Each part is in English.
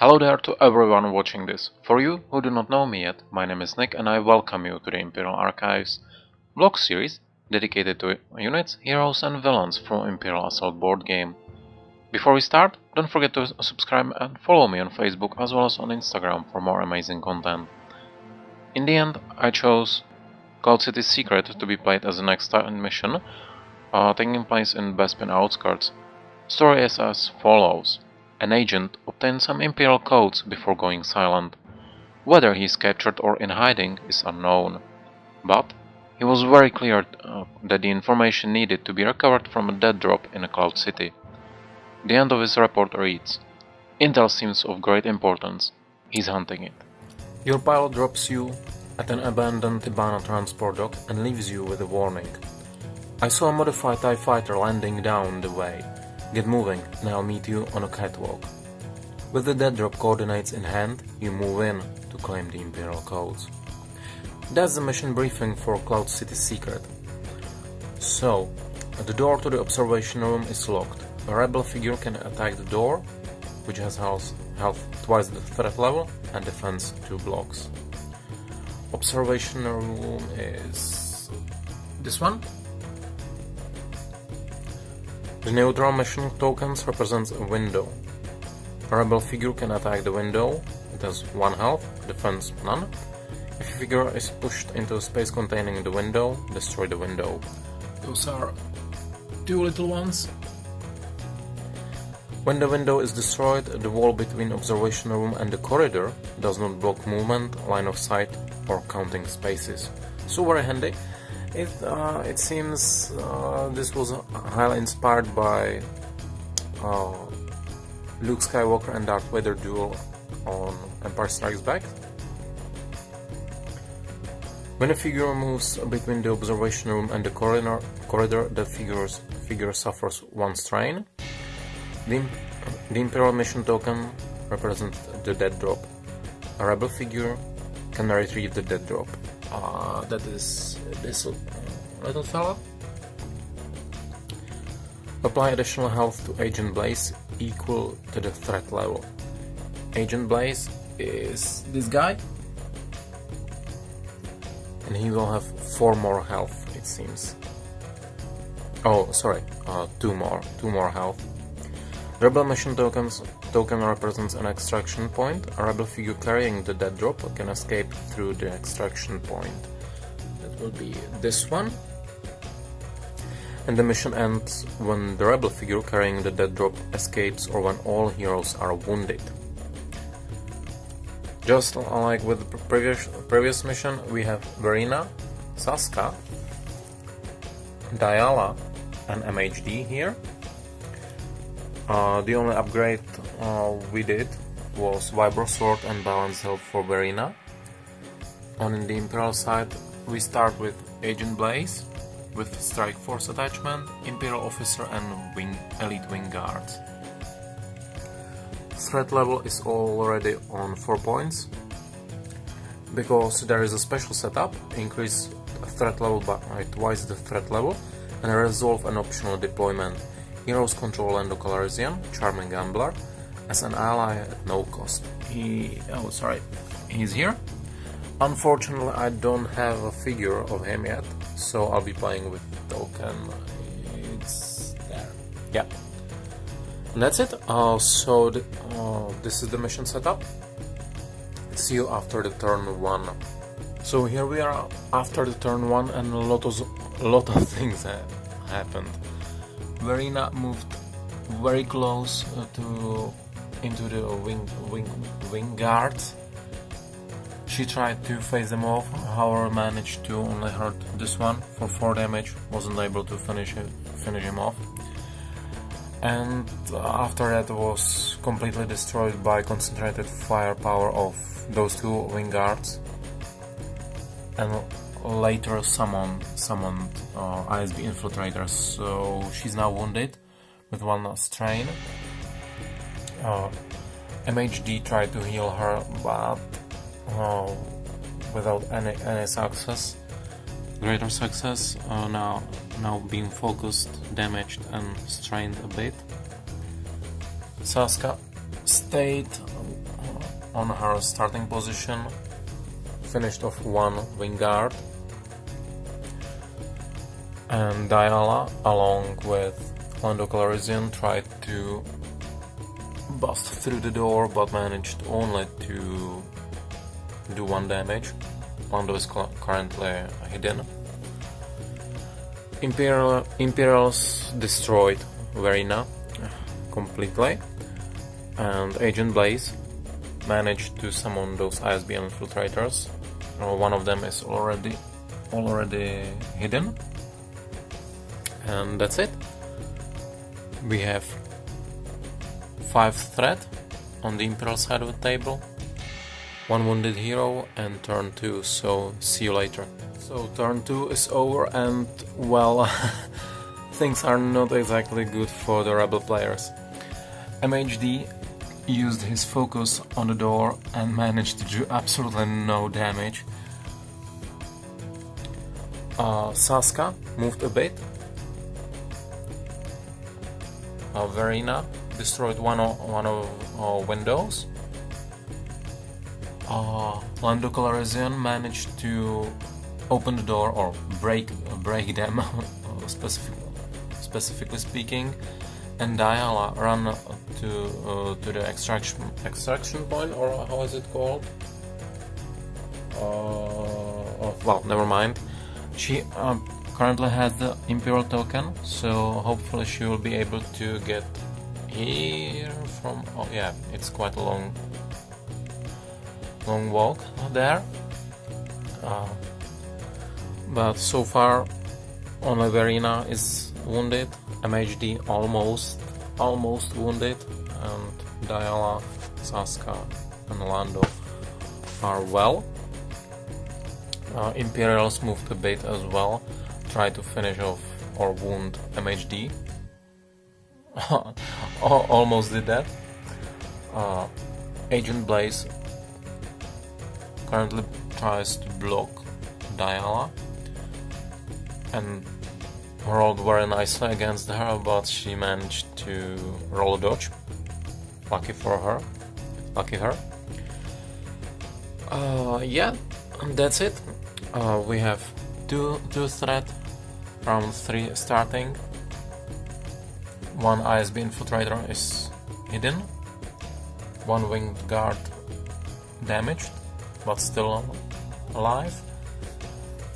Hello there to everyone watching this. For you who do not know me yet, my name is Nick and I welcome you to the Imperial Archives vlog series dedicated to units, heroes and villains from Imperial Assault board game. Before we start, don't forget to subscribe and follow me on Facebook as well as on Instagram for more amazing content. In the end, I chose Cloud City's Secret to be played as the next mission, taking place in Bespin outskirts. Story is as follows. An agent obtains some Imperial codes before going silent. Whether he is captured or in hiding is unknown. But he was very clear that the information needed to be recovered from a dead drop in a Cloud City. The end of his report reads, Intel seems of great importance. He's hunting it. Your pilot drops you at an abandoned Tibana transport dock and leaves you with a warning. I saw a modified TIE fighter landing down the way. Get moving and I'll meet you on a catwalk. With the dead drop coordinates in hand, you move in to claim the Imperial codes. That's the mission briefing for Cloud City's Secret. So, the door to the observation room is locked. A rebel figure can attack the door, which has health twice the threat level and defense 2 blocks. Observation room is this one. The neutral mission tokens represents a window. A rebel figure can attack the window. It has 1 health, defense none. If a figure is pushed into a space containing the window, destroy the window. Those are 2 little ones. When the window is destroyed, the wall between observation room and the corridor does not block movement, line of sight or counting spaces. So very handy. It seems this was highly inspired by Luke Skywalker and Darth Vader duel on Empire Strikes Back. When a figure moves between the observation room and the corridor, that figure suffers 1 strain. The Imperial mission token represents the dead drop. A rebel figure can retrieve the dead drop. That is this little fella. Apply additional health to Agent Blaze equal to the threat level. Agent Blaze is this guy, and he will have 4 more health, it seems. Oh, sorry, 2 more health. Rebel mission token represents an extraction point. A rebel figure carrying the dead drop can escape through the extraction point. That will be this one. And the mission ends when the rebel figure carrying the dead drop escapes or when all heroes are wounded. Just like with the previous mission, we have Verina, Saska, Diala and MHD here. The only upgrade we did was Vibro Sword and Balance Health for Verina. On the Imperial side, we start with Agent Blaze with Strike Force attachment, Imperial Officer and Elite Wing Guards. Threat level is already on 4 points. Because there is a special setup, increase threat level by twice the threat level and resolve an optional deployment. Heroes control Lando Calrissian, Charming Gambler, as an ally at no cost. He's here. Unfortunately, I don't have a figure of him yet, so I'll be playing with token. It's there. Yeah. And that's it. This is the mission setup. See you after the turn 1. So here we are after the turn 1, and a lot of things happened. Verina moved very close into the wing guards. She tried to phase them off, however managed to only hurt this one for 4 damage, wasn't able to finish him off. And after that was completely destroyed by concentrated firepower of those 2 wing guards. And later summoned ISB infiltrators, so she's now wounded with 1 strain. MHD tried to heal her, but without any success. Greater success, now being focused, damaged and strained a bit. Saska stayed on her starting position, finished off one wing guard, and Diala, along with Lando Calrissian, tried to bust through the door but managed only to do 1 damage. Lando is currently hidden. Imperials destroyed Verina completely, and Agent Blaze managed to summon those ISB infiltrators. One of them is already hidden, and that's it. We have 5 threat on the Imperial side of the table, 1 wounded hero, and turn 2, so see you later. So turn 2 is over, and well, things are not exactly good for the rebel players. MHD used his focus on the door and managed to do absolutely no damage. Saska moved a bit. Verina destroyed one of windows. Lando Calrissian managed to open the door, or break them, specifically speaking, and Diala ran to the extraction point, or how is it called? Well, never mind. She currently has the Imperial token, so hopefully she will be able to get here from. Oh yeah, it's quite a long walk there. But so far only Verina is wounded, MHD almost wounded, and Diala, Saska and Lando are well. Imperials moved a bit as well, try to finish off or wound MHD. Almost did that. Agent Blaze currently tries to block Diala and rolled very nicely against her, but she managed to roll a dodge. Lucky her. Yeah, that's it. We have two threat, round 3 starting. 1 ISB infiltrator is hidden, 1 winged guard damaged but still alive,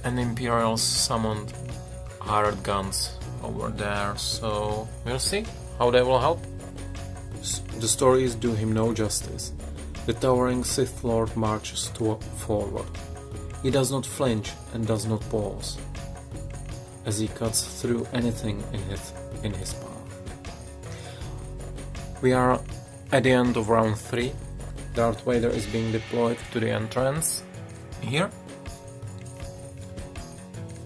and Imperials summoned hired guns over there, so we'll see how they will help. The stories do him no justice. The towering Sith Lord marches forward. He does not flinch and does not pause, as he cuts through anything in his path. We are at the end of round 3. Darth Vader is being deployed to the entrance here.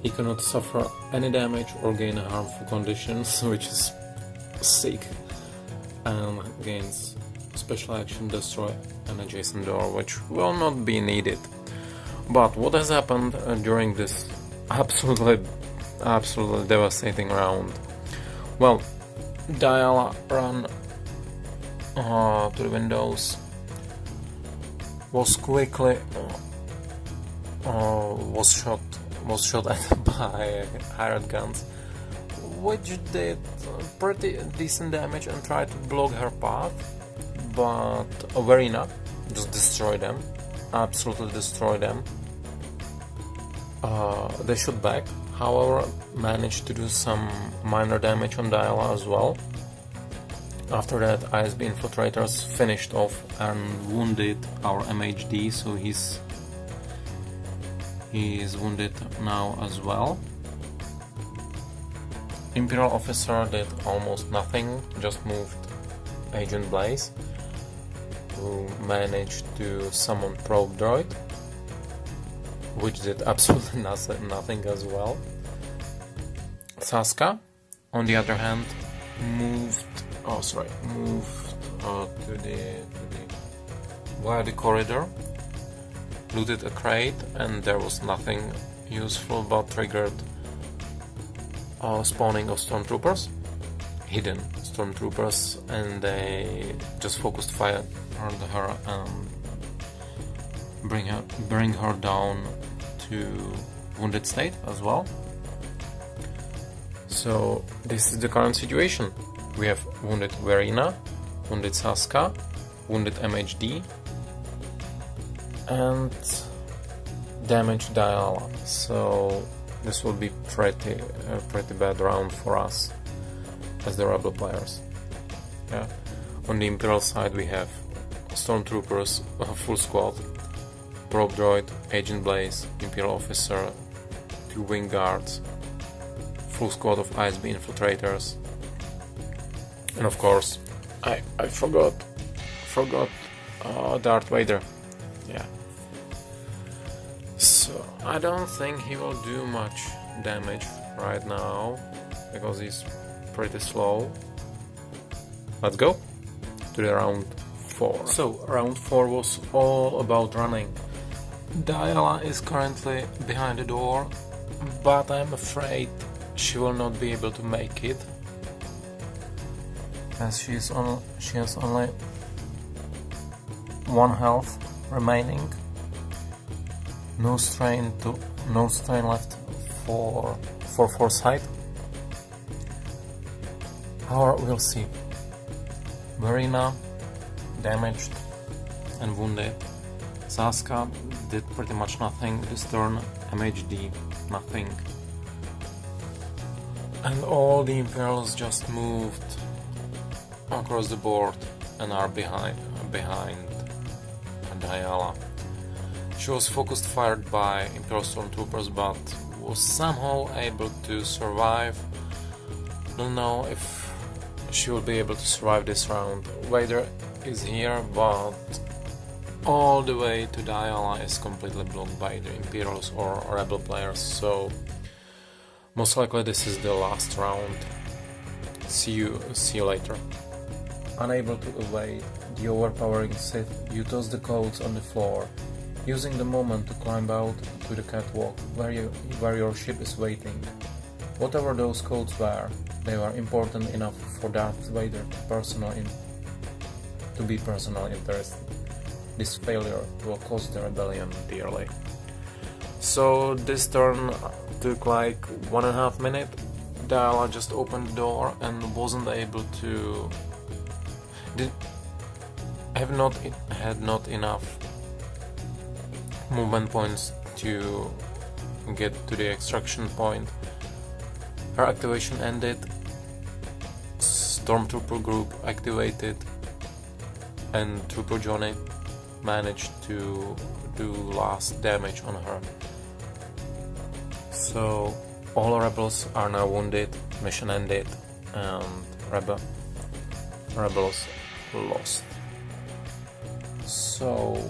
He cannot suffer any damage or gain harmful conditions, which is sick, and gains special action destroy an adjacent door, which will not be needed. But what has happened during this absolutely devastating round? Well, Diala ran to the windows, was quickly was shot at by hired guns, which did pretty decent damage and tried to block her path, but Verina just destroyed them, absolutely destroyed them. They shot back, however managed to do some minor damage on Diala as well. After that, ISB infiltrators finished off and wounded our MHD, so he's wounded now as well. Imperial officer did almost nothing, just moved Agent Blaze, who managed to summon probe droid, which did absolutely nothing as well. Saska, on the other hand, moved via the corridor, looted a crate, and there was nothing useful but triggered spawning of Stormtroopers, hidden Stormtroopers, and they just focused fire on her and bring her down to wounded state as well. So this is the current situation. We have wounded Verina, wounded Saska, wounded MHD, and damaged Diala. So this will be pretty bad round for us as the rebel players. Yeah. On the Imperial side we have Stormtroopers, full squad, probe droid, Agent Blaze, Imperial officer, 2 wing guards, full squad of ISB infiltrators, and of course I forgot Darth Vader. Yeah. So I don't think he will do much damage right now because he's pretty slow. Let's go to the round 4. So round 4 was all about running. Diala is currently behind the door, but I'm afraid she will not be able to make it, as she has only 1 health remaining. No strain left for foresight. However, we'll see. Verina damaged and wounded. Saska did pretty much nothing this turn. MHD nothing. And all the Imperials just moved across the board and are behind Diala. She was focused fired by Imperial Stormtroopers, but was somehow able to survive. Don't know if she will be able to survive this round. Vader is here, but all the way to Diala is completely blocked by the Imperials or Rebel players, so most likely this is the last round. See you later. Unable to evade the overpowering Sith, you toss the codes on the floor, using the moment to climb out to the catwalk where your ship is waiting. Whatever those codes were, they were important enough for Darth Vader to be personally interested. This failure will cost the rebellion dearly. So this turn took like 1.5 minutes. Diala just opened the door and wasn't able to... had not enough movement points to get to the extraction point. Her activation ended. Stormtrooper group activated, and Trooper Johnny managed to do last damage on her. So all rebels are now wounded, mission ended, and rebels lost. So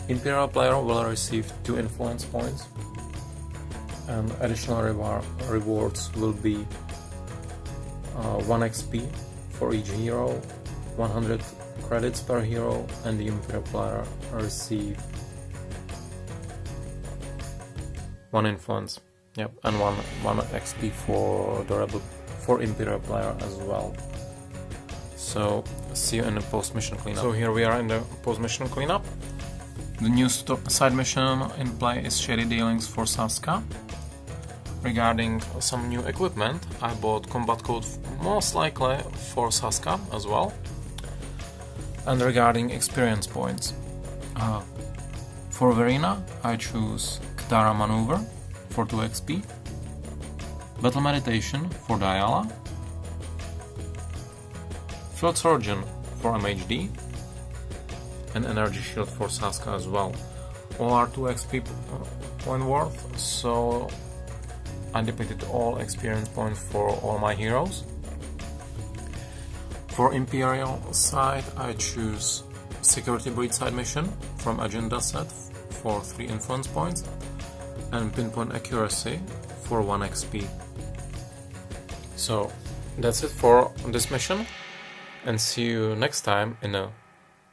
Imperial player will receive 2 influence points, and additional rewards will be 1 XP for each hero, 100 credits per hero, and the Imperial player receive 1 influence. Yep, and 1 XP for Imperial player as well. So see you in the post-mission cleanup. So here we are in the post-mission cleanup. The new side mission in play is Shady Dealings for Saska. Regarding some new equipment, I bought combat code most likely for Saska as well. And regarding experience points, for Verina I choose Ktara Maneuver for 2 XP, Battle Meditation for Diala, Field Surgeon for MHD, and Energy Shield for Saska as well. All are 2 XP point worth, so I depleted all experience points for all my heroes. For Imperial side, I choose Security Breach side mission from Agenda set for 3 influence points, and Pinpoint Accuracy for 1 XP. So that's it for this mission, and see you next time in a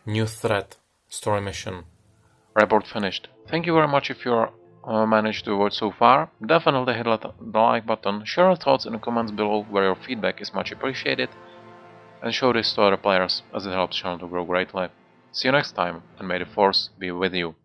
new threat story mission. Report finished. Thank you very much if you managed to watch so far. Definitely hit the like button, share your thoughts in the comments below where your feedback is much appreciated, and show this to other players as it helps the channel to grow greatly. See you next time, and may the Force be with you.